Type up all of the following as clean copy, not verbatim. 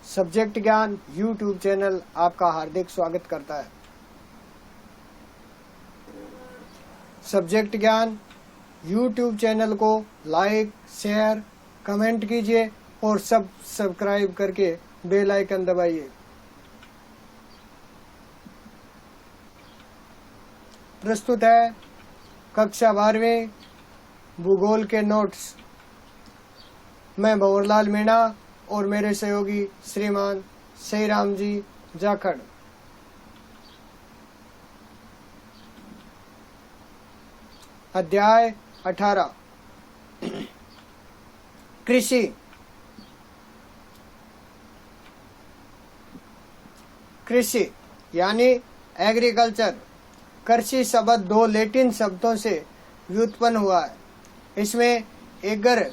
Subject ज्ञान YouTube channel आपका हार्दिक स्वागत करता है। सब्जेक्ट ज्ञान यूट्यूब चैनल को लाइक, शेयर, कमेंट कीजिए और सब्सक्राइब करके बेल आइकन दबाइए। प्रस्तुत है कक्षा 12वीं भूगोल के नोट्स। मैं भंवरलाल मीणा और मेरे सहयोगी श्रीमान सईराम जी जाखड़। अध्याय 18 कृषि। कृषि यानी एग्रीकल्चर। कृषि शब्द दो लैटिन शब्दों से व्युत्पन्न हुआ है। इसमें एगर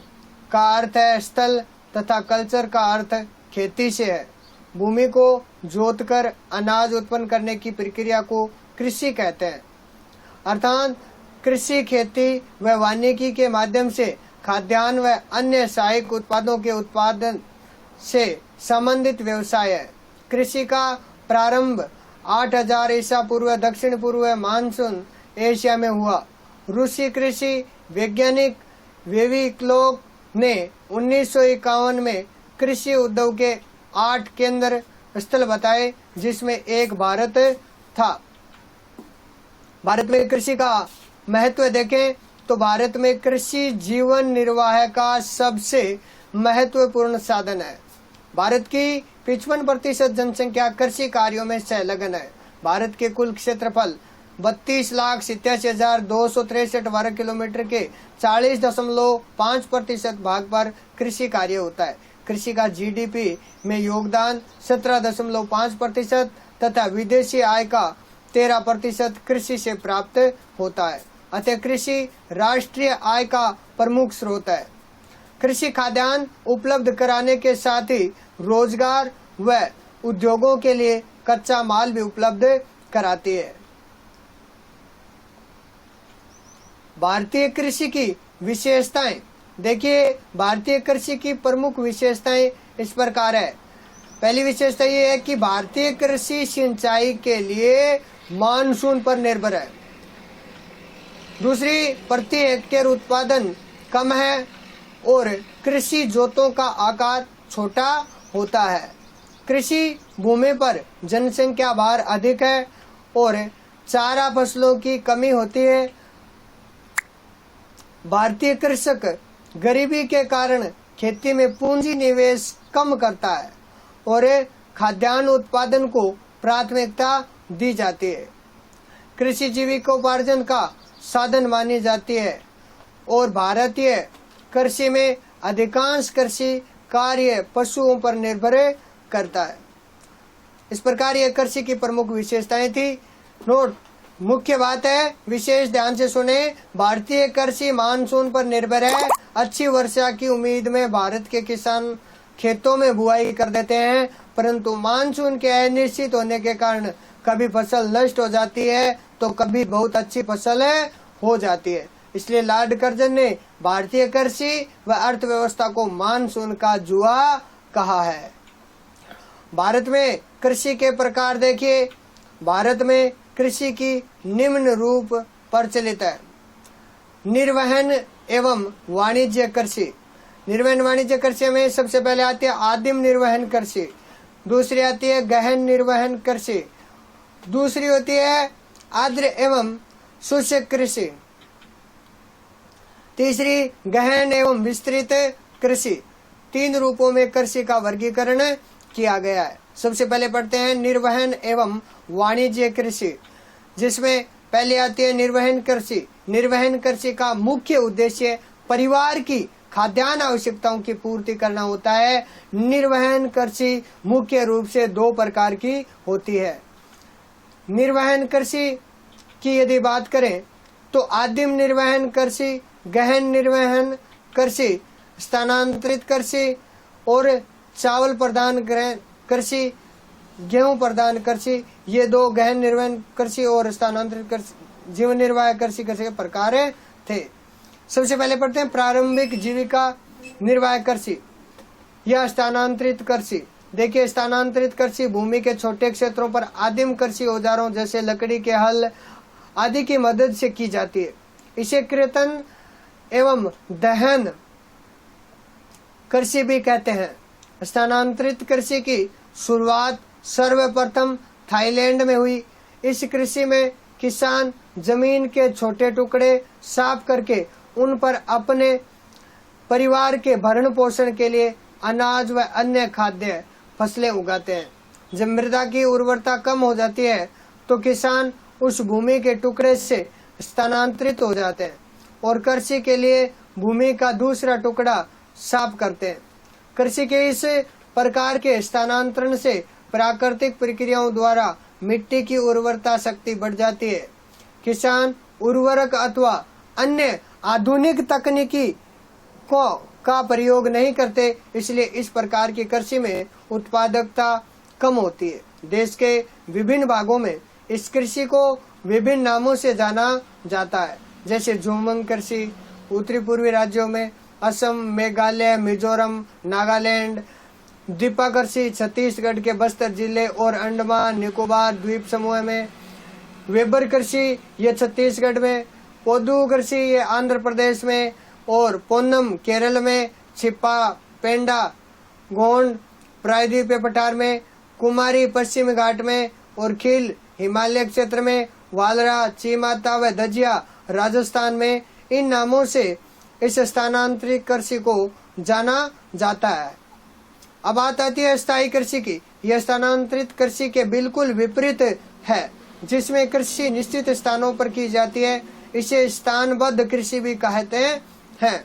का अर्थ है स्थल तथा कल्चर का अर्थ खेती से है। भूमि को जोतकर अनाज उत्पन्न करने की प्रक्रिया को कृषि कहते हैं। अर्थात कृषि खेती व वानिकी के माध्यम से खाद्यान्न व अन्य सहायक उत्पादों के उत्पादन से संबंधित व्यवसाय है। कृषि का प्रारंभ 8000 ईसा पूर्व दक्षिण पूर्व मानसून एशिया में हुआ। रूसी कृषि वैज्ञानिक वेविक्लोव ने 1951 में कृषि उद्योग के 8 केंद्र स्थल बताए, जिसमें एक भारत था। भारत में कृषि का महत्व देखें तो भारत में कृषि जीवन निर्वाह का सबसे महत्वपूर्ण साधन है। भारत की 55% जनसंख्या कृषि कार्यों में संलग्न है। भारत के कुल क्षेत्रफल 32,87,263 वर्ग किलोमीटर के 40.5% भाग पर कृषि कार्य होता है। कृषि का जीडीपी में योगदान 17.5% तथा विदेशी आय का 13% कृषि से प्राप्त होता है। अतः कृषि राष्ट्रीय आय का प्रमुख स्रोत है। कृषि खाद्यान्न उपलब्ध कराने के साथ ही रोजगार व उद्योगों के लिए कच्चा माल भी उपलब्ध कराती है। भारतीय कृषि की विशेषताएं देखिए। भारतीय कृषि की प्रमुख विशेषताएं इस प्रकार है। पहली विशेषता ये है कि भारतीय कृषि सिंचाई के लिए मानसून पर निर्भर है। दूसरी, प्रति हेक्टेयर उत्पादन कम है और कृषि जोतों का आकार छोटा होता है। कृषि भूमि पर जनसंख्या भार अधिक है और चारा फसलों की कमी होती है। भारतीय कृषक गरीबी के कारण खेती में पूंजी निवेश कम करता है और खाद्यान्न उत्पादन को प्राथमिकता दी जाती है। कृषि जीविकोपार्जन का साधन मानी जाती है और भारतीय कृषि में अधिकांश कृषि कार्य पशुओं पर निर्भर करता है। इस प्रकार यह कृषि की प्रमुख विशेषताएं थी। नोट, मुख्य बात है, विशेष ध्यान से सुने। भारतीय कृषि मानसून पर निर्भर है। अच्छी वर्षा की उम्मीद में भारत के किसान खेतों में बुआई कर देते हैं, परंतु मानसून के अनिश्चित होने के कारण कभी फसल नष्ट हो जाती है तो कभी बहुत अच्छी फसल हो जाती है। इसलिए लॉर्ड कर्जन ने भारतीय कृषि व अर्थव्यवस्था को मानसून का जुआ कहा है। भारत में कृषि के प्रकार देखिए। भारत में कृषि की निम्न रूप प्रचलित है। निर्वहन एवं वाणिज्य कृषि। निर्वहन वाणिज्य कृषि में सबसे पहले आती है आदिम निर्वहन कृषि। दूसरी आती है गहन निर्वहन कृषि। दूसरी होती है आर्द्र एवं शुष्क कृषि। तीसरी गहन एवं विस्तृत कृषि। 3 रूपों में कृषि का वर्गीकरण किया गया है। सबसे पहले पढ़ते हैं निर्वहन एवं वाणिज्य कृषि, जिसमें पहले आती है निर्वहन कृषि। निर्वहन कृषि का मुख्य उद्देश्य परिवार की खाद्यान्न आवश्यकताओं की पूर्ति करना होता है। निर्वहन कृषि मुख्य रूप से 2 प्रकार की होती है। निर्वहन कृषि की यदि बात करें तो आदिम निर्वहन कृषि, गहन निर्वहन कृषि, स्थानांतरित कृषि और चावल प्रधान कृषि, गेहूं प्रधान कृषि, ये 2 गहन निर्वहन कृषि और स्थानांतरित कृषि, जीवन निर्वाह कृषि के प्रकार थे। सबसे पहले पढ़ते हैं प्रारंभिक जीविका निर्वाह कृषि या स्थानांतरित कृषि। देखिए, स्थानांतरित कृषि भूमि के छोटे क्षेत्रों पर आदिम कृषि औजारों जैसे लकड़ी के हल आदि की मदद से की जाती है। इसे कृतन एवं दहन कृषि भी कहते हैं। स्थानांतरित कृषि की शुरुआत सर्वप्रथम थाईलैंड में हुई। इस कृषि में किसान जमीन के छोटे टुकड़े साफ करके उन पर अपने परिवार के भरण पोषण के लिए अनाज व अन्य खाद्य फसलें उगाते हैं। जब मृदा की उर्वरता कम हो जाती है तो किसान उस भूमि के टुकड़े से स्थानांतरित हो जाते हैं और कृषि के लिए भूमि का दूसरा टुकड़ा साफ करते हैं। कृषि के इस प्रकार के स्थानांतरण से प्राकृतिक प्रक्रियाओं द्वारा मिट्टी की उर्वरता शक्ति बढ़ जाती है। किसान उर्वरक अथवा अन्य आधुनिक तकनीकी का प्रयोग नहीं करते, इसलिए इस प्रकार की कृषि में उत्पादकता कम होती है। देश के विभिन्न भागों में इस कृषि को विभिन्न नामों से जाना जाता है, जैसे झूमंग कृषि उत्तरी पूर्वी राज्यों में, असम, मेघालय, मिजोरम, नागालैंड, दीपा कृषि छत्तीसगढ़ के बस्तर जिले और अंडमान निकोबार द्वीप समूह में, वेबर कृषि ये छत्तीसगढ़ में, पोदू कृषि ये आंध्र प्रदेश में और पोन्नम केरल में, छिप्पा पेंडा गोंड प्रायद्वीपीय पठार में, कुमारी पश्चिम घाट में और खील हिमालय क्षेत्र में, वालरा, चीमाता व दजिया राजस्थान में, इन नामों से इस स्थानांतरित कृषि को जाना जाता है। अब बात आती है स्थायी कृषि की। यह स्थानांतरित कृषि के बिल्कुल विपरीत है, जिसमें कृषि निश्चित स्थानों पर की जाती है। इसे स्थानबद्ध कृषि भी कहते हैं।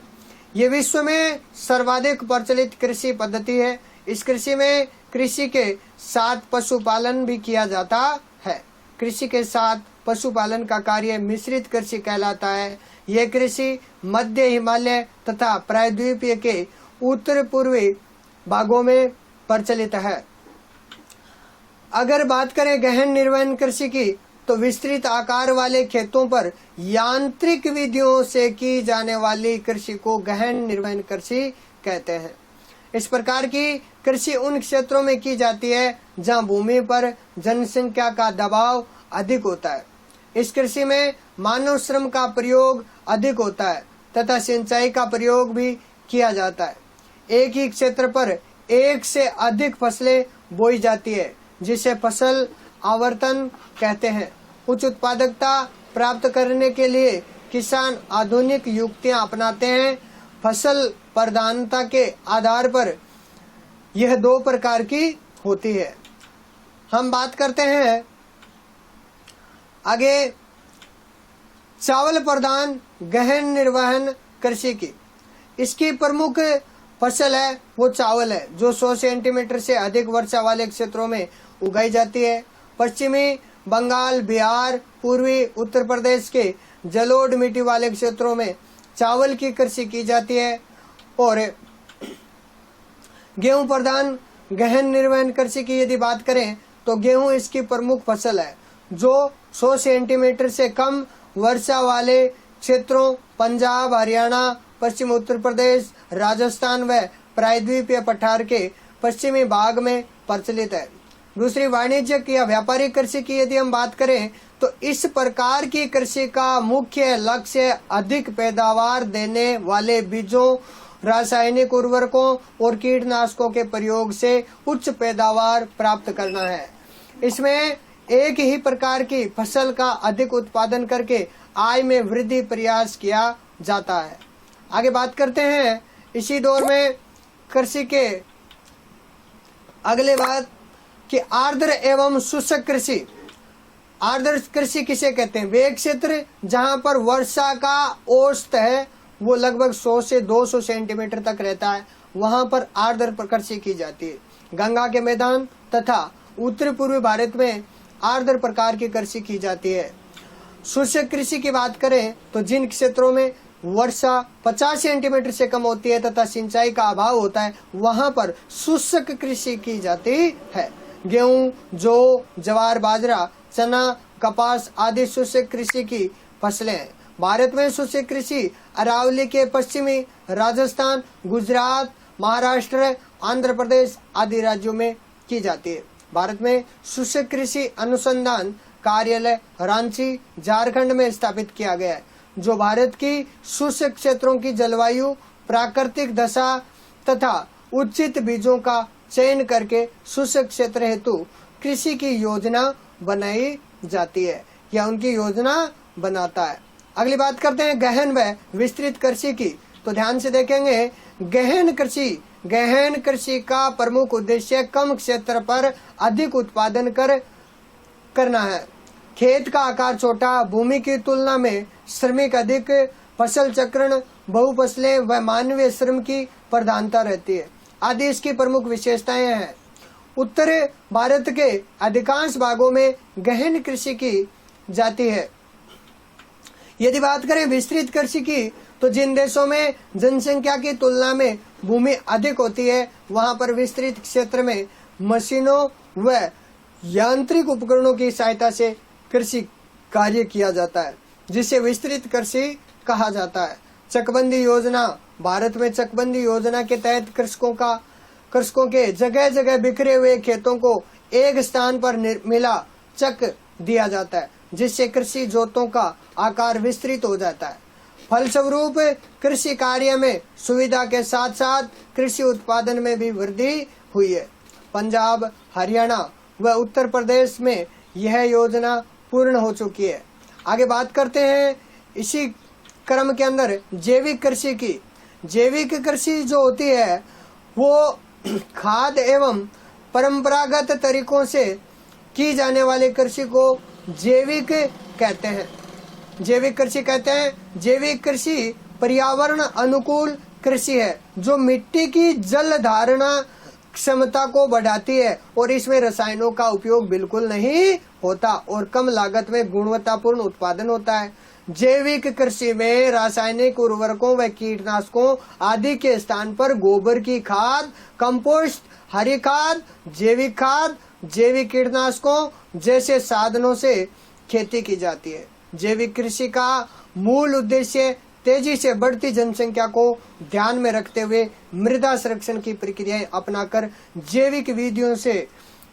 ये विश्व में सर्वाधिक प्रचलित कृषि पद्धति है। इस कृषि में कृषि के साथ पशुपालन भी किया जाता है। कृषि के साथ पशुपालन का कार्य मिश्रित कृषि कहलाता है। यह कृषि मध्य हिमालय तथा प्रायद्वीपीय के उत्तर पूर्वी भागों में प्रचलित है। अगर बात करें गहन निर्वहन कृषि की, तो विस्तृत आकार वाले खेतों पर यांत्रिक विधियों से की जाने वाली कृषि को गहन निर्वहन कृषि कहते हैं। इस प्रकार की कृषि उन क्षेत्रों में की जाती है जहां भूमि पर जनसंख्या का दबाव अधिक होता है। इस कृषि में मानव श्रम का प्रयोग अधिक होता है तथा सिंचाई का प्रयोग भी किया जाता है। एक ही क्षेत्र पर एक से अधिक फसलें बोई जाती है, जिसे फसल आवर्तन कहते हैं। उच्च उत्पादकता प्राप्त करने के लिए किसान आधुनिक युक्तियां अपनाते हैं। फसल प्रधानता के आधार पर यह दो प्रकार की होती है। हम बात करते हैं आगे चावल प्रधान गहन निर्वहन कृषि की। इसकी प्रमुख फसल है वो चावल है, जो 100 सेंटीमीटर से अधिक वर्षा वाले क्षेत्रों में उगाई जाती है। पश्चिमी बंगाल, बिहार, पूर्वी उत्तर प्रदेश के जलोढ़ मिट्टी वाले क्षेत्रों में चावल की कृषि की जाती है। और गेहूं प्रधान गहन निर्वहन कृषि की यदि बात करें तो गेहूं इसकी प्रमुख फसल है, जो 100 सेंटीमीटर से कम वर्षा वाले क्षेत्रों पंजाब, हरियाणा, पश्चिम उत्तर प्रदेश, राजस्थान व प्रायद्वीपीय पठार के पश्चिमी भाग में प्रचलित है। दूसरी वाणिज्यिक या व्यापारिक कृषि की यदि हम बात करें तो इस प्रकार की कृषि का मुख्य लक्ष्य अधिक पैदावार देने वाले बीजों, रासायनिक उर्वरकों और कीटनाशकों के प्रयोग से उच्च पैदावार प्राप्त करना है। इसमें एक ही प्रकार की फसल का अधिक उत्पादन करके आय में वृद्धि प्रयास किया जाता है। आगे बात करते हैं इसी दौर में कृषि के अगले बात कि आर्द्र एवं शुष्क कृषि। आर्द्र कृषि किसे कहते हैं? वे क्षेत्र जहां पर वर्षा का औसत है वो लगभग 100 से 200 सेंटीमीटर तक रहता है, वहां पर आर्द्र कृषि की जाती है। गंगा के मैदान तथा उत्तर पूर्वी भारत में आर्द्र प्रकार की कृषि की जाती है। शुष्क कृषि की बात करें तो जिन क्षेत्रों में वर्षा 50 सेंटीमीटर से कम होती है तथा सिंचाई का अभाव होता है, वहां पर शुष्क कृषि की जाती है। गेहूं, जौ, ज्वार, बाजरा, चना, कपास आदि शुष्क कृषि की फसलें हैं। भारत में शुष्क कृषि अरावली के पश्चिमी राजस्थान, गुजरात, महाराष्ट्र आंध्र प्रदेश आदि राज्यों में की जाती है। भारत में शुष्क कृषि अनुसंधान कार्यालय रांची झारखंड में स्थापित किया गया है, जो भारत की शुष्क क्षेत्रों की जलवायु, प्राकृतिक दशा तथा उचित बीजों का चयन करके शुष्क क्षेत्र हेतु कृषि की योजना बनाई जाती है या उनकी योजना बनाता है। अगली बात करते हैं गहन व विस्तृत कृषि की। तो ध्यान से देखेंगे, गहन कृषि का प्रमुख उद्देश्य कम क्षेत्र पर अधिक उत्पादन करना है। खेत का आकार छोटा, भूमि की तुलना में श्रमिक अधिक, फसल चक्रण, बहुफसलें व मानवीय श्रम की प्रधानता रहती है आदि इसकी प्रमुख विशेषताएं हैं। उत्तर भारत के अधिकांश भागों में गहन कृषि की जाती है। यदि बात करें विस्तृत कृषि की, तो जिन देशों में जनसंख्या की तुलना में भूमि अधिक होती है, वहां पर विस्तृत क्षेत्र में मशीनों व यांत्रिक उपकरणों की सहायता से कृषि कार्य किया जाता है, जिसे विस्तृत कृषि कहा जाता है। चकबंदी योजना, भारत में चकबंदी योजना के तहत कृषकों के जगह जगह बिखरे हुए खेतों को एक स्थान पर मिला चक दिया जाता है, जिससे कृषि जोतों का आकार विस्तृत हो जाता है। फलस्वरूप कृषि कार्य में सुविधा के साथ साथ कृषि उत्पादन में भी वृद्धि हुई है। पंजाब, हरियाणा व उत्तर प्रदेश में यह योजना पूर्ण हो चुकी है। आगे बात करते हैं इसी क्रम के अंदर जैविक कृषि की। जैविक कृषि जो होती है वो खाद एवं परंपरागत तरीकों से की जाने वाली कृषि को जैविक कहते हैं। जैविक कृषि पर्यावरण अनुकूल कृषि है, जो मिट्टी की जल धारणा क्षमता को बढ़ाती है और इसमें रसायनों का उपयोग बिल्कुल नहीं होता और कम लागत में गुणवत्तापूर्ण उत्पादन होता है। जैविक कृषि में रासायनिक उर्वरकों व कीटनाशकों आदि के स्थान पर गोबर की खाद, कंपोस्ट, हरी खाद, जैविक कीटनाशकों जैसे साधनों से खेती की जाती है। जैविक कृषि का मूल उद्देश्य तेजी से बढ़ती जनसंख्या को ध्यान में रखते हुए मृदा संरक्षण की प्रक्रियाएं अपनाकर जैविक विधियों से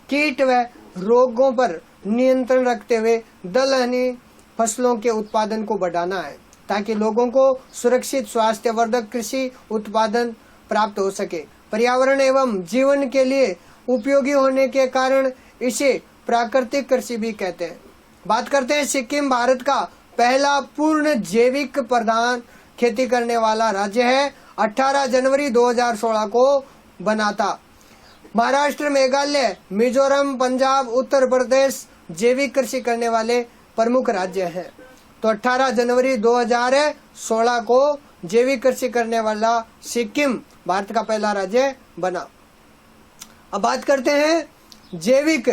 कीट व रोगों पर नियंत्रण रखते हुए दलहनी फसलों के उत्पादन को बढ़ाना है, ताकि लोगों को सुरक्षित स्वास्थ्यवर्धक कृषि उत्पादन प्राप्त हो सके। पर्यावरण एवं जीवन के लिए उपयोगी होने के कारण इसे प्राकृतिक कृषि भी कहते हैं। बात करते हैं सिक्किम भारत का पहला पूर्ण जैविक प्रधान खेती करने वाला राज्य है। 18 जनवरी 2016 को बना था। महाराष्ट्र, मेघालय, मिजोरम, पंजाब, उत्तर प्रदेश जैविक कृषि करने वाले प्रमुख राज्य हैं। तो 18 जनवरी 2016 को जैविक कृषि करने वाला सिक्किम भारत का पहला राज्य बना। अब बात करते हैं जैविक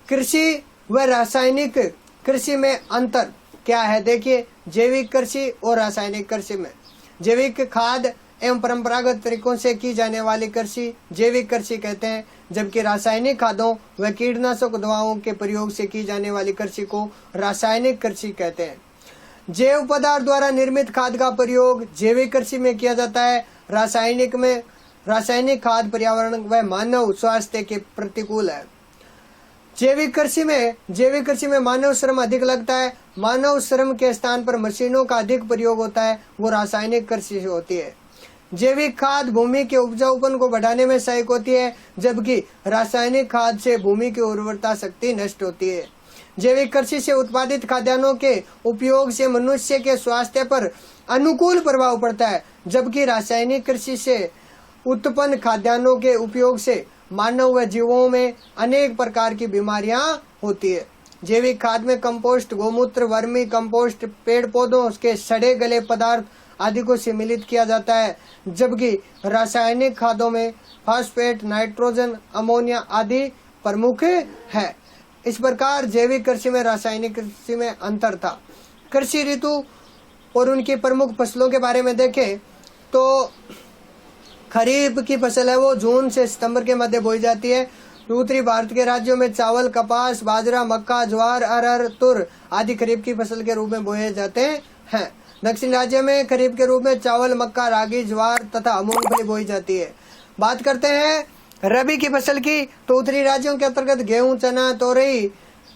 कृषि व रासायनिक कृषि में अंतर क्या है। देखिए, जैविक कृषि और रासायनिक कृषि में जैविक खाद एवं परंपरागत तरीकों से की जाने वाली कृषि जैविक कृषि कहते हैं, जबकि रासायनिक खादों व कीटनाशक दवाओं के प्रयोग से की जाने वाली कृषि को रासायनिक कृषि कहते हैं। जैव पदार्थ द्वारा निर्मित खाद का प्रयोग जैविक कृषि में किया जाता है। रासायनिक खाद पर्यावरण व मानव स्वास्थ्य के प्रतिकूल है। जैविक कृषि में मानव श्रम अधिक लगता है। मानव श्रम के स्थान पर मशीनों का अधिक प्रयोग होता है, वो रासायनिक कृषि होती है। जैविक खाद भूमि के उपजाऊपन को बढ़ाने में सहायक होती है, जबकि रासायनिक खाद से भूमि की उर्वरता शक्ति नष्ट होती है। जैविक कृषि से उत्पादित खाद्यान्नों के उपयोग से मनुष्य के स्वास्थ्य पर अनुकूल प्रभाव पड़ता है, जबकि रासायनिक कृषि से उत्पन्न खाद्यान्नों के उपयोग से मानव व जीवों में अनेक प्रकार की बीमारियां होती है। जैविक खाद में कंपोस्ट, गोमूत्र, वर्मी कंपोस्ट, पेड़ पौधों के सड़े गले पदार्थ आदि को सम्मिलित किया जाता है, जबकि रासायनिक खादों में फास्फेट, नाइट्रोजन, अमोनिया आदि प्रमुख है। इस प्रकार जैविक कृषि में रासायनिक कृषि में अंतर था। कृषि ऋतु और उनकी प्रमुख फसलों के बारे में देखें तो खरीफ की फसल है वो जून से सितंबर के मध्य बोई जाती है। उत्तरी भारत के राज्यों में चावल, कपास, बाजरा, मक्का, ज्वार, अरहर, तुर आदि खरीफ की फसल के रूप में बोए जाते हैं। दक्षिण राज्य में खरीफ के रूप में चावल, मक्का, रागी, ज्वार तथा मूंगफली बोई जाती है। बात करते हैं रबी की फसल की, तो उत्तरी राज्यों के अंतर्गत गेहूं, चना, तोरई,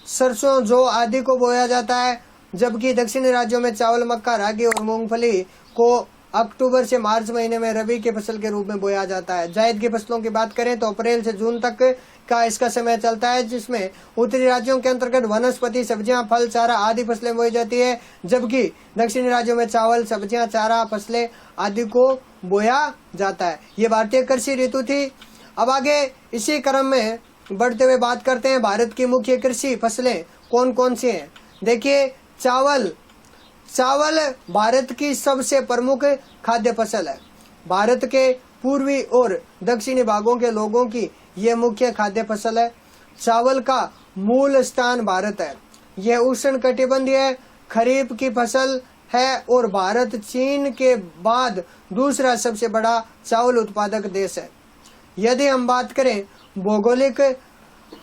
सरसों, जौ आदि को बोया जाता है, जबकि दक्षिणी राज्यों में चावल, मक्का, रागी और मूंगफली को अक्टूबर से मार्च महीने में रबी की फसल के रूप में बोया जाता है। जायद की फसलों की बात करें तो अप्रैल से जून तक का इसका समय चलता है, जिसमें उत्तरी राज्यों के अंतर्गत वनस्पति, सब्जियां, फल, चारा आदि फसलें बोई जाती है, जबकि दक्षिणी राज्यों में चावल, सब्जियां, चारा, फसलें आदि को बोया जाता है। ये भारतीय कृषि ऋतु थी। अब आगे इसी क्रम में बढ़ते हुए बात करते हैं भारत की मुख्य कृषि फसलें कौन कौन सी हैं। देखिए, चावल भारत की सबसे प्रमुख खाद्य फसल है। भारत के पूर्वी और दक्षिणी भागों के लोगों की यह मुख्य खाद्य फसल है। चावल का मूल स्थान भारत है। यह उष्णकटिबंधीय खरीफ की फसल है और भारत चीन के बाद दूसरा सबसे बड़ा चावल उत्पादक देश है। यदि हम बात करें भौगोलिक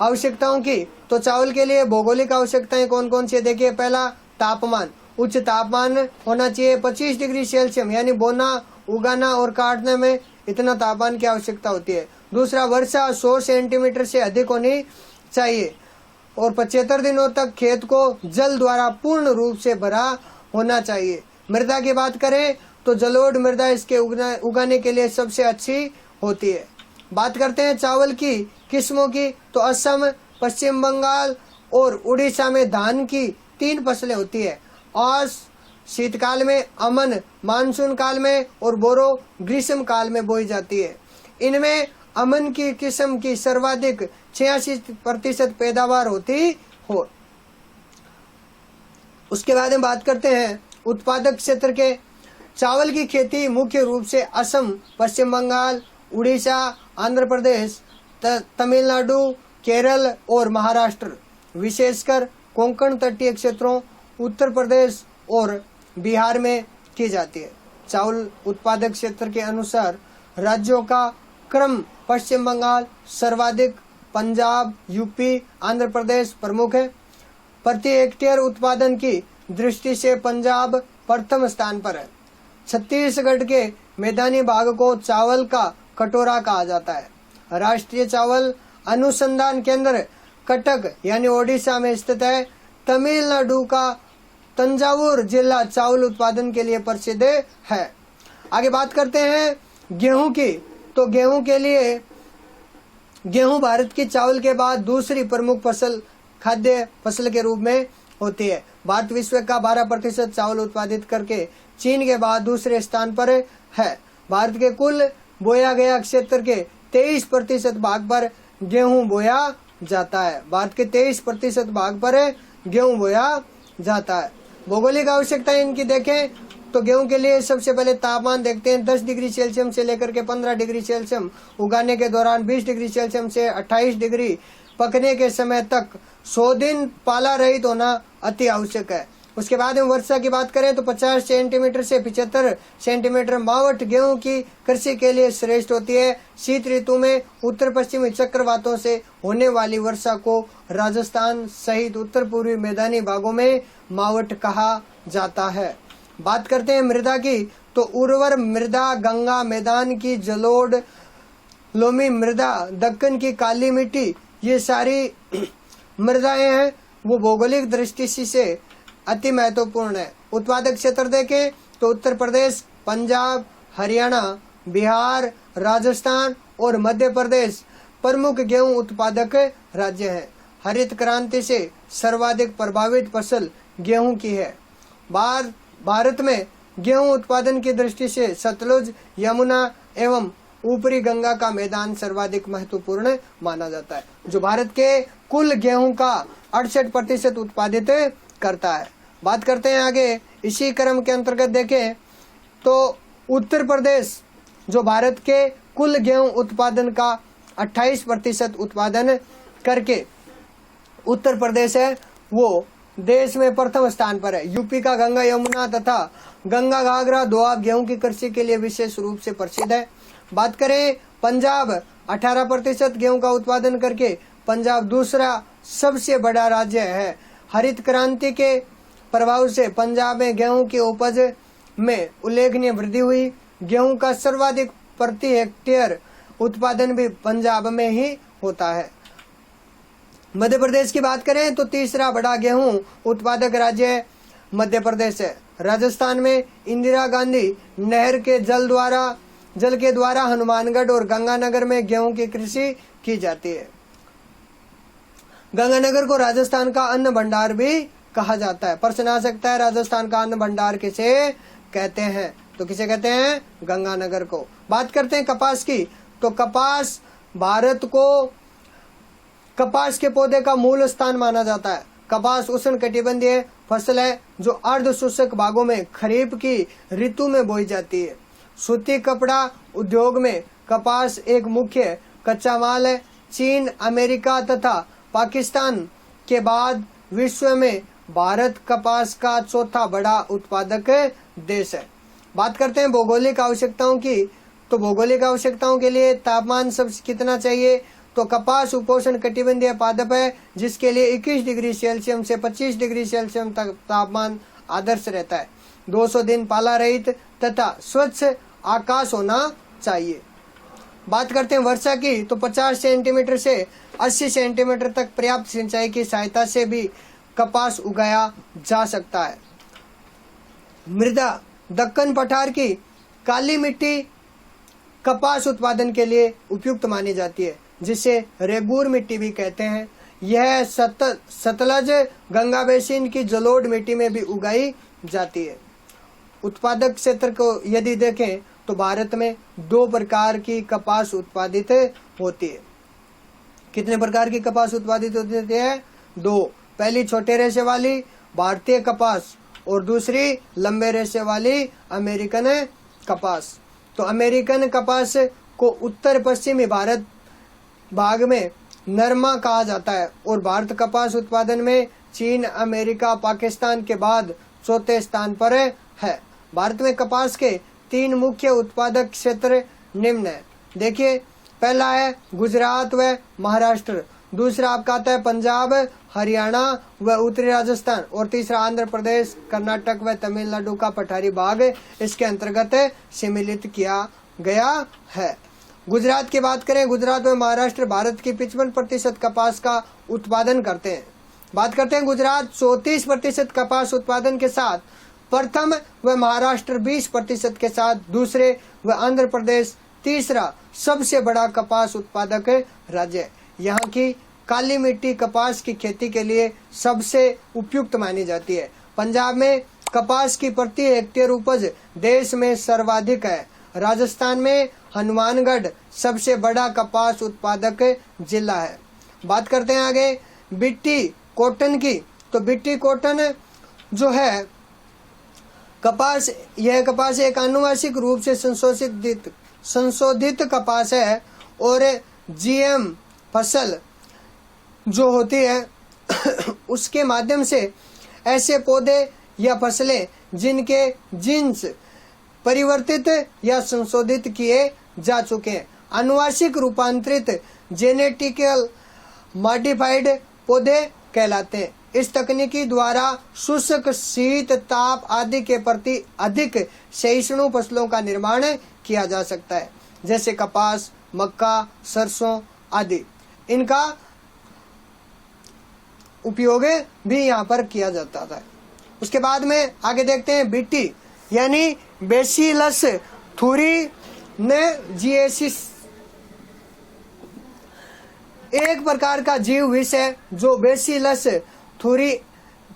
आवश्यकताओं की, तो चावल के लिए भौगोलिक आवश्यकताएं कौन कौन सी? देखिए, पहला तापमान, उच्च तापमान होना चाहिए 25 डिग्री सेल्सियस, यानी बोना, उगाना और काटने में इतना तापमान की आवश्यकता होती है। दूसरा, वर्षा 100 सेंटीमीटर से अधिक होनी चाहिए और 75 दिनों तक खेत को जल द्वारा पूर्ण रूप से भरा होना चाहिए। मृदा की बात करें तो जलोढ़ मृदा इसके उगाने के लिए सबसे अच्छी होती है। बात करते हैं चावल की किस्मों की, तो असम, पश्चिम बंगाल और उड़ीसा में धान की 3 फसलें होती है। और शीतकाल में, अमन मानसून काल में और बोरो ग्रीष्म काल में बोई जाती है। इनमें अमन की किस्म की सर्वाधिक 86% पैदावार होती हो। उसके बाद में बात करते हैं उत्पादक क्षेत्र के। चावल की खेती मुख्य रूप से असम, पश्चिम बंगाल, उड़ीसा, आंध्र प्रदेश, तमिलनाडु, केरल और महाराष्ट्र, विशेषकर कोंकण तटीय क्षेत्रों, उत्तर प्रदेश और बिहार में की जाती है। चावल उत्पादक क्षेत्र के अनुसार राज्यों का क्रम पश्चिम बंगाल सर्वाधिक, पंजाब, यूपी, आंध्र प्रदेश प्रमुख है। प्रति हेक्टेयर उत्पादन की दृष्टि से पंजाब प्रथम स्थान पर है। छत्तीसगढ़ के मैदानी भाग को चावल का कटोरा कहा जाता है। राष्ट्रीय चावल अनुसंधान केंद्र कटक यानी ओडिशा में स्थित है। तमिलनाडु का तंजावुर जिला चावल उत्पादन के लिए प्रसिद्ध है। आगे बात करते हैं गेहूं की, तो गेहूं के लिए गेहूं भारत की चावल के बाद दूसरी प्रमुख फसल खाद्य फसल के रूप में होती है। भारत विश्व का 12% चावल उत्पादित करके चीन के बाद दूसरे स्थान पर है। भारत के कुल बोया गया क्षेत्र के 23% भाग पर गेहूं बोया जाता है। भारत के 23% भाग पर गेहूं बोया जाता है। भौगोलिक आवश्यकताएं इनकी देखें तो गेहूं के लिए सबसे पहले तापमान देखते हैं। 10 डिग्री सेल्सियस से लेकर के 15 डिग्री सेल्सियस, उगाने के दौरान 20 डिग्री सेल्सियस से 28 डिग्री, पकने के समय तक 100 दिन पाला रहित होना अति आवश्यक है। उसके बाद हम वर्षा की बात करें तो 50 सेंटीमीटर से 75 सेंटीमीटर मावट गेहूं की कृषि के लिए श्रेष्ठ होती है। शीत ऋतु में उत्तर पश्चिमी चक्रवातों से होने वाली वर्षा को राजस्थान सहित उत्तर पूर्वी मैदानी भागों में मावट कहा जाता है। बात करते हैं मृदा की, तो उर्वर मृदा, गंगा मैदान की जलोढ़, लोमी मृदा, दक्कन की काली मिट्टी, ये सारी मृदाएं हैं वो भौगोलिक दृष्टि से अति महत्वपूर्ण है। उत्पादक क्षेत्र देखें तो उत्तर प्रदेश, पंजाब, हरियाणा, बिहार, राजस्थान और मध्य प्रदेश प्रमुख गेहूं उत्पादक राज्य हैं। हरित क्रांति से सर्वाधिक प्रभावित फसल गेहूं की है। भारत में गेहूं उत्पादन की दृष्टि से सतलुज, यमुना एवं ऊपरी गंगा का मैदान सर्वाधिक महत्वपूर्ण माना जाता है, जो भारत के कुल गेहूं का 68% उत्पादित करता है। बात करते हैं आगे इसी क्रम के अंतर्गत देखें तो उत्तर प्रदेश जो भारत के कुल गेहूं उत्पादन का 28% उत्पादन करके उत्तर प्रदेश है वो देश में प्रथम स्थान पर है। यूपी का गंगा यमुना तथा गंगा घाघरा दोआब गेहूं की कृषि के लिए विशेष रूप से प्रसिद्ध है। बात करें पंजाब 18% गेहूं का उत्पादन करके पंजाब दूसरा सबसे बड़ा राज्य है। हरित क्रांति के प्रभाव से पंजाब में गेहूं की उपज में उल्लेखनीय वृद्धि हुई। गेहूं का सर्वाधिक प्रति हेक्टेयर उत्पादन भी पंजाब में ही होता है। मध्य प्रदेश की बात करें तो तीसरा बड़ा गेहूं उत्पादक राज्य मध्य प्रदेश है। राजस्थान में इंदिरा गांधी नहर के जल के द्वारा हनुमानगढ़ और गंगानगर में गेहूं की कृषि की जाती है। गंगानगर को राजस्थान का अन्न भंडार भी कहा जाता है। प्रश्न आ सकता है, राजस्थान का अन्न भंडार किसे कहते हैं? तो किसे कहते हैं? गंगानगर को। बात करते हैं कपास की, तो कपास भारत को कपास के पौधे का मूल स्थान माना जाता है। कपास उष्णकटिबंधीय फसल है जो अर्ध शुष्क भागों में खरीफ की ऋतु में बोई जाती है। सूती कपड़ा उद्योग में कपास एक मुख्य कच्चा माल है। चीन, अमेरिका तथा पाकिस्तान के बाद विश्व में भारत कपास का चौथा बड़ा उत्पादक देश है। बात करते हैं भौगोलिक आवश्यकताओं की, तो भौगोलिक आवश्यकताओं के लिए तापमान सब कितना चाहिए? तो कपास उपोष्ण कटिबंधीय पादप है जिसके लिए 21 डिग्री सेल्सियस से 25 डिग्री सेल्सियस तक तापमान आदर्श रहता है। 200 दिन पाला रहित तथा स्वच्छ आकाश होना चाहिए। बात करते हैं वर्षा की, तो 50 सेंटीमीटर से 80 सेंटीमीटर तक पर्याप्त सिंचाई की सहायता से भी कपास उगाया जा सकता है। मृदा दक्कन पठार की काली मिट्टी कपास उत्पादन के लिए उपयुक्त मानी जाती है, जिसे रेगूर मिट्टी भी कहते हैं। यह सतलज गंगा बेसिन की जलोढ़ मिट्टी में भी उगाई जाती है। उत्पादक क्षेत्र को यदि देखें तो भारत में 2 प्रकार की कपास उत्पादित होती है। कितने प्रकार की कपास उत्पादित होती है? 2। पहली छोटे रेशे वाली भारतीय कपास और दूसरी लंबे रेशे वाली अमेरिकन कपास। तो अमेरिकन कपास को उत्तर पश्चिमी भारत भाग में नरमा कहा जाता है और भारत कपास उत्पादन में चीन, अमेरिका, पाकिस्तान के बाद चौथे स्थान पर है। भारत में कपास के 3 मुख्य उत्पादक क्षेत्र निम्न है। देखिए, पहला है गुजरात व महाराष्ट्र, दूसरा आपका आता है पंजाब, हरियाणा व उत्तरी राजस्थान, और तीसरा आंध्र प्रदेश, कर्नाटक व तमिलनाडु का पठारी भाग इसके अंतर्गत सम्मिलित किया गया है। गुजरात की बात करें, गुजरात व महाराष्ट्र भारत की 55% कपास का उत्पादन करते हैं। बात करते हैं गुजरात 34% कपास उत्पादन के साथ प्रथम व महाराष्ट्र 20% के साथ दूसरे व आंध्र प्रदेश तीसरा सबसे बड़ा कपास उत्पादक राज्य है। यहाँ की काली मिट्टी कपास की खेती के लिए सबसे उपयुक्त मानी जाती है। पंजाब में कपास की प्रति हेक्टेयर उपज देश में सर्वाधिक है। राजस्थान में हनुमानगढ़ सबसे बड़ा कपास उत्पादक जिला है। बात करते हैं आगे बिट्टी कॉटन की, तो बिट्टी कॉटन जो है कपास, यह कपास एक आनुवांशिक रूप से संशोधित कपास है और जीएम फसल जो होती है उसके माध्यम से ऐसे पौधे या फसलें जिनके जीन्स परिवर्तित या संशोधित किए जा चुके हैं, आनुवांशिक रूपांतरित जेनेटिकल मॉडिफाइड पौधे कहलाते हैं। इस तकनीकी द्वारा शुष्क, शीत, ताप आदि के प्रति अधिक सहिष्णु फसलों का निर्माण किया जा सकता है, जैसे कपास, मक्का, सरसों आदि। इनका उपयोग भी यहाँ पर किया जाता था। उसके बाद में आगे देखते हैं बिट्टी यानी बेसिलस थुरिनजिएसिस, एक प्रकार का जीव विष है जो बेसिलस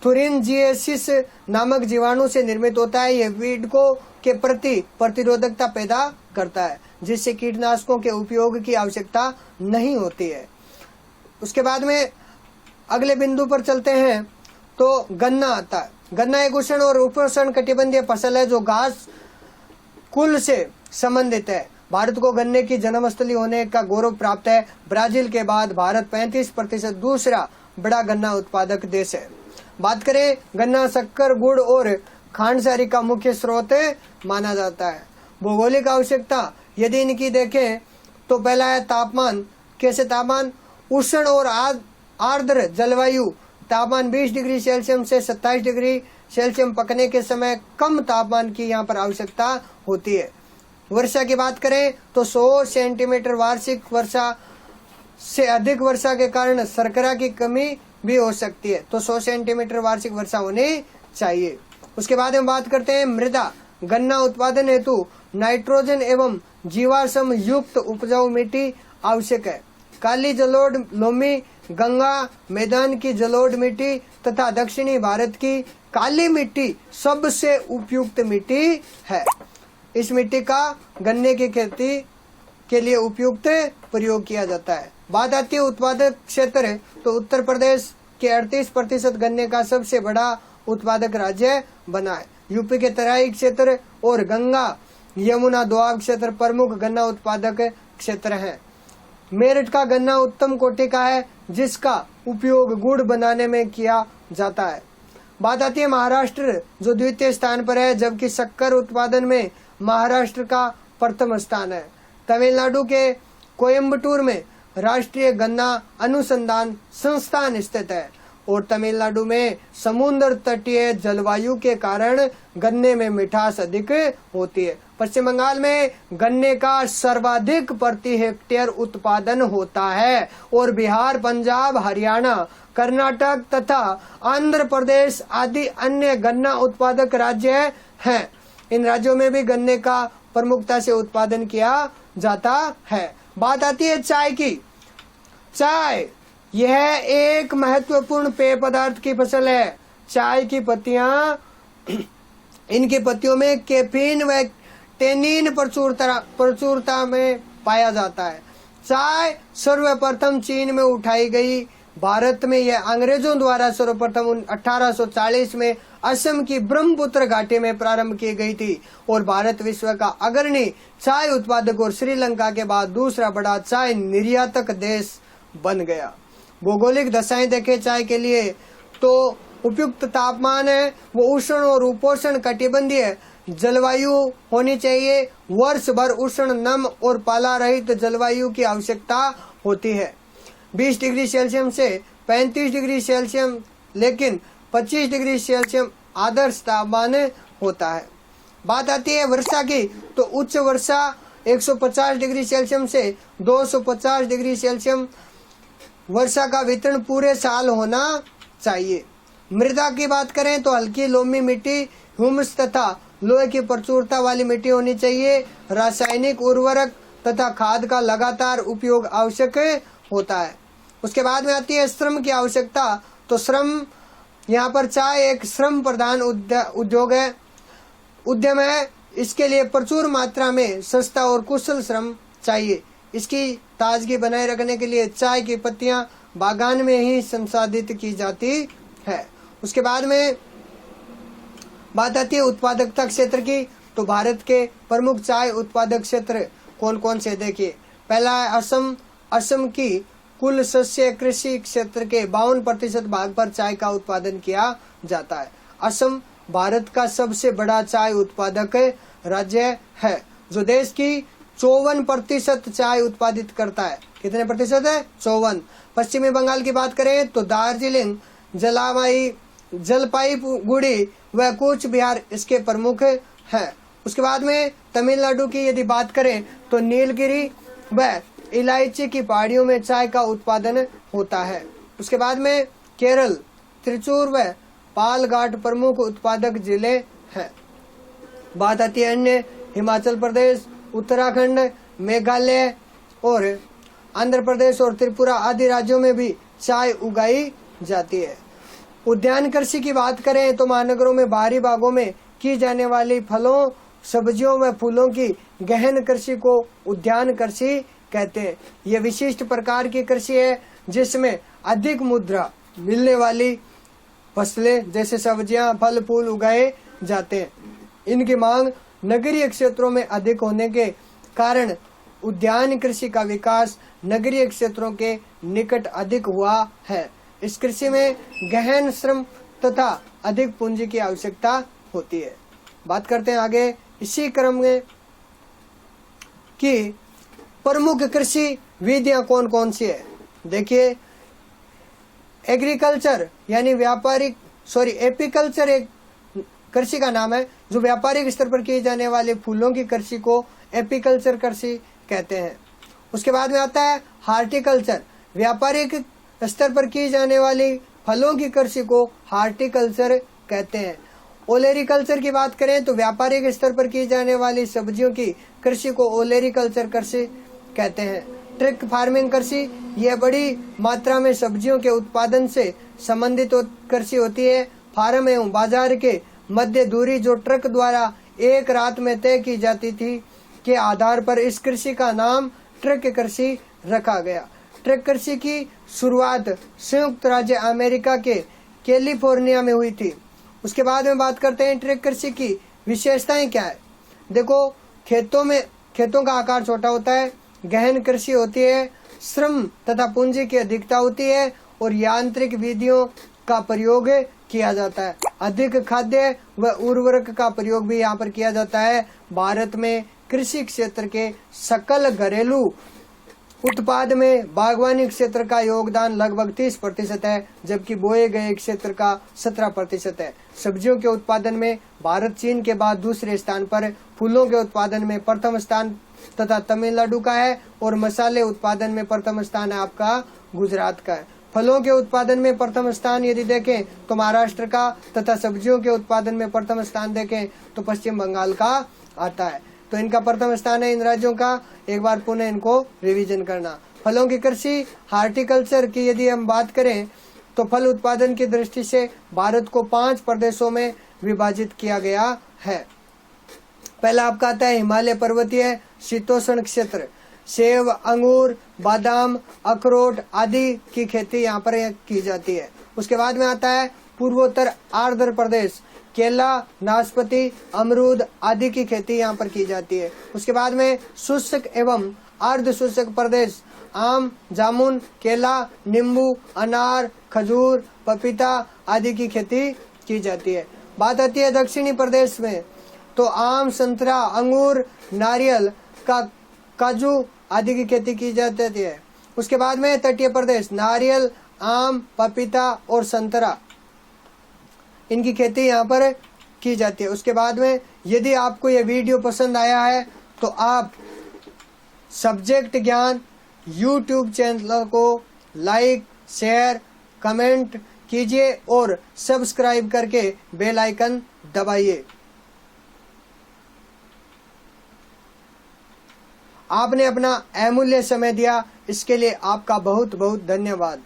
थुरिनजिएसिस नामक जीवाणु से निर्मित होता है। यह वीडको के प्रति प्रतिरोधकता पैदा करता है, जिससे कीटनाशकों के उपयोग की आवश्यकता नहीं होती है। उसके बाद में अगले बिंदु पर चलते हैं तो गन्ना आता है। गन्ना एक उष्ण और उपोष्ण कटिबंधीय फसल है जो घास कुल से संबंधित है। भारत को गन्ने की जन्मस्थली होने का गौरव प्राप्त है। ब्राजील के बाद भारत 35% दूसरा बड़ा गन्ना उत्पादक देश है। बात करें गन्ना शक्कर, गुड़ और खांडसारी का मुख्य स्रोत माना जाता है। भौगोलिक आवश्यकता यदि इनकी देखें तो पहला है तापमान। कैसे तापमान? उष्ण और आर्द्र जलवायु, तापमान 20 डिग्री सेल्सियस से 27 डिग्री सेल्सियस पकने के समय कम तापमान की यहाँ पर आवश्यकता होती है। वर्षा की बात करें तो 100 सेंटीमीटर वार्षिक वर्षा से अधिक वर्षा के कारण शर्करा की कमी भी हो सकती है, तो 100 सेंटीमीटर वार्षिक वर्षा होनी चाहिए। उसके बाद हम बात करते हैं मृदा। गन्ना उत्पादन हेतु नाइट्रोजन एवं जीवाश्म युक्त उपजाऊ मिट्टी आवश्यक है। काली जलोढ़, लोमी, गंगा मैदान की जलोढ़ मिट्टी तथा दक्षिणी भारत की काली मिट्टी सबसे उपयुक्त मिट्टी है। इस मिट्टी का गन्ने की खेती के लिए उपयुक्त प्रयोग किया जाता है। बात आती है उत्पादक क्षेत्र, तो उत्तर प्रदेश के 38% गन्ने का सबसे बड़ा उत्पादक राज्य बना है। यूपी के तराई क्षेत्र और गंगा यमुना दोआब क्षेत्र प्रमुख गन्ना उत्पादक क्षेत्र हैं। मेरठ का गन्ना उत्तम कोटि का है, जिसका उपयोग गुड़ बनाने में किया जाता है। बात आती है महाराष्ट्र, जो द्वितीय स्थान पर है, जबकि शक्कर उत्पादन में महाराष्ट्र का प्रथम स्थान है। तमिलनाडु के कोयम्बटूर में राष्ट्रीय गन्ना अनुसंधान संस्थान स्थित है और तमिलनाडु में समुद्र तटीय जलवायु के कारण गन्ने में मिठास अधिक होती है। पश्चिम बंगाल में गन्ने का सर्वाधिक प्रति हेक्टेयर उत्पादन होता है और बिहार, पंजाब, हरियाणा, कर्नाटक तथा आंध्र प्रदेश आदि अन्य गन्ना उत्पादक राज्य हैं। इन राज्यों में भी गन्ने का प्रमुखता से उत्पादन किया जाता है। बात आती है चाय की। चाय यह एक महत्वपूर्ण पेय पदार्थ की फसल है। चाय की पत्तियां, इनकी पत्तियों में कैफीन व टेनिन प्रचुरता में पाया जाता है। चाय सर्वप्रथम चीन में उठाई गई। भारत में यह अंग्रेजों द्वारा सर्वप्रथम 1840 में असम की ब्रह्मपुत्र घाटी में प्रारंभ की गई थी और भारत विश्व का अग्रणी चाय उत्पादक और श्रीलंका के बाद दूसरा बड़ा चाय निर्यातक देश बन गया। भौगोलिक दशाएं देखें चाय के लिए, तो उपयुक्त तापमान है वो उष्ण और उपोष्ण कटिबंधीय जलवायु होनी चाहिए। वर्ष भर उष्ण, नम और पाला रहित जलवायु की आवश्यकता होती है। 20 डिग्री सेल्सियस से 35 डिग्री सेल्सियस, लेकिन 25 डिग्री सेल्सियस आदर्श तापमान होता है। बात आती है वर्षा की, तो उच्च वर्षा 150 डिग्री सेल्सियस से 250 डिग्री सेल्सियस वर्षा का वितरण पूरे साल होना चाहिए। मृदा की बात करें तो हल्की लोमी मिट्टी, ह्यूमस तथा लोहे की प्रचुरता वाली मिट्टी होनी चाहिए। रासायनिक उर्वरक तथा खाद का लगातार उपयोग आवश्यक होता है। उसके बाद में आती है श्रम की आवश्यकता, तो श्रम, यहाँ पर चाय एक श्रम प्रधान उद्योग है, उद्यम है। इसके लिए प्रचुर मात्रा में सस्ता और कुशल श्रम चाहिए। इसकी ताजगी बनाए रखने के लिए चाय की पत्तियां बागान में ही संसाधित की जाती है। उसके बाद में बात आती है उत्पादकता क्षेत्र की, तो भारत के प्रमुख चाय उत्पादक क्षेत्र कौन कौन से देखिए। पहला है असम। असम की कुल शस्य कृषि क्षेत्र के 52% भाग पर चाय का उत्पादन किया जाता है। असम भारत का सबसे बड़ा चाय उत्पादक राज्य है, जो देश की 54% चाय उत्पादित करता है। कितने प्रतिशत है? 54। पश्चिमी बंगाल की बात करें तो दार्जिलिंग, जलपाईगुड़ी व कूच बिहार इसके प्रमुख हैं। उसके बाद में तमिलनाडु की यदि बात करें तो नीलगिरी व इलायची की पहाड़ियों में चाय का उत्पादन होता है। उसके बाद में केरल, त्रिचूर व पालघाट प्रमुख उत्पादक जिले हैं। बात आती है अन्य, हिमाचल प्रदेश, उत्तराखंड, मेघालय और आंध्र प्रदेश और त्रिपुरा आदि राज्यों में भी चाय उगाई जाती है। उद्यान कृषि की बात करें तो महानगरों में बाहरी बागों में की जाने वाली फलों, सब्जियों व फूलों की गहन कृषि को उद्यान कृषि कहते हैं। यह विशिष्ट प्रकार की कृषि है जिसमें अधिक मुद्रा मिलने वाली फसलें जैसे सब्जियां, फल फूल उगाए जाते हैं। इनकी मांग नगरीय क्षेत्रों में अधिक होने के कारण उद्यान कृषि का विकास नगरीय क्षेत्रों के निकट अधिक हुआ है। इस कृषि में गहन श्रम तथा अधिक पूंजी की आवश्यकता होती है। बात करते हैं आगे इसी क्रम में कि प्रमुख कृषि विधियां कौन कौन सी है। देखिए, एग्रीकल्चर यानी एपीकल्चर एक कृषि का नाम है जो व्यापारिक स्तर पर की जाने वाले फूलों की कृषि को एपीकल्चर कृषि कहते हैं। उसके बाद में आता है हार्टिकल्चर। व्यापारिक स्तर पर की जाने वाली फलों की कृषि को हार्टिकल्चर कहते हैं। ओलेरिकल्चर की बात करें तो व्यापारिक स्तर पर की जाने वाली सब्जियों की कृषि को ओलेरिकल्चर कृषि कहते हैं। ट्रक फार्मिंग कृषि, यह बड़ी मात्रा में सब्जियों के उत्पादन से संबंधित कृषि होती है। फार्म एवं बाजार के मध्य दूरी जो ट्रक द्वारा एक रात में तय की जाती थी के आधार पर इस कृषि का नाम ट्रक कृषि रखा गया। ट्रक कृषि की शुरुआत संयुक्त राज्य अमेरिका के कैलिफोर्निया में हुई थी। उसके बाद में बात करते हैं ट्रक कृषि की विशेषताएं क्या है। देखो, खेतों का आकार छोटा होता है, गहन कृषि होती है, श्रम तथा पूंजी की अधिकता होती है और यांत्रिक विधियों का प्रयोग किया जाता है। अधिक खाद्य व उर्वरक का प्रयोग भी यहाँ पर किया जाता है। भारत में कृषि क्षेत्र के सकल घरेलू उत्पाद में बागवानी क्षेत्र का योगदान लगभग 30% है, जबकि बोए गए क्षेत्र का 17% है। सब्जियों के उत्पादन में भारत चीन के बाद दूसरे स्थान पर, फूलों के उत्पादन में प्रथम स्थान तथा तमिलनाडु का है और मसाले उत्पादन में प्रथम स्थान है आपका गुजरात का है। फलों के उत्पादन में प्रथम स्थान यदि देखें तो महाराष्ट्र का तथा सब्जियों के उत्पादन में प्रथम स्थान देखें तो पश्चिम बंगाल का आता है। तो इनका प्रथम स्थान है इन राज्यों का। एक बार पुनः इनको रिवीजन करना। फलों की कृषि हार्टिकल्चर की यदि हम बात करें तो फल उत्पादन की दृष्टि से भारत को 5 प्रदेशों में विभाजित किया गया है। पहला आपका आता है हिमालय पर्वतीय शीतोष्ण क्षेत्र। सेब, अंगूर, बादाम, अखरोट आदि की खेती यहाँ पर की जाती है। उसके बाद में आता है पूर्वोत्तर आर्द्र प्रदेश। केला, नाशपाती, अमरूद आदि की खेती यहाँ पर की जाती है। उसके बाद में शुष्क एवं अर्ध शुष्क प्रदेश। आम, जामुन, केला, नींबू, अनार, खजूर, पपीता आदि की खेती की जाती है। बात आती है दक्षिणी प्रदेश में तो आम, संतरा, अंगूर, नारियल, काजू आदि की खेती की जाती है। उसके बाद में तटीय प्रदेश, नारियल, आम, पपीता और संतरा, इनकी खेती यहाँ पर की जाती है। उसके बाद में यदि आपको यह वीडियो पसंद आया है तो आप सब्जेक्ट ज्ञान YouTube चैनल को लाइक, शेयर, कमेंट कीजिए और सब्सक्राइब करके बेल आइकन दबाइए। आपने अपना अमूल्य समय दिया, इसके लिए आपका बहुत बहुत धन्यवाद।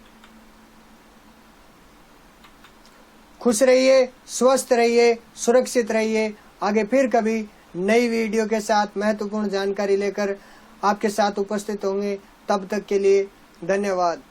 खुश रहिए, स्वस्थ रहिए, सुरक्षित रहिए। आगे फिर कभी नई वीडियो के साथ महत्वपूर्ण जानकारी लेकर आपके साथ उपस्थित होंगे। तब तक के लिए धन्यवाद।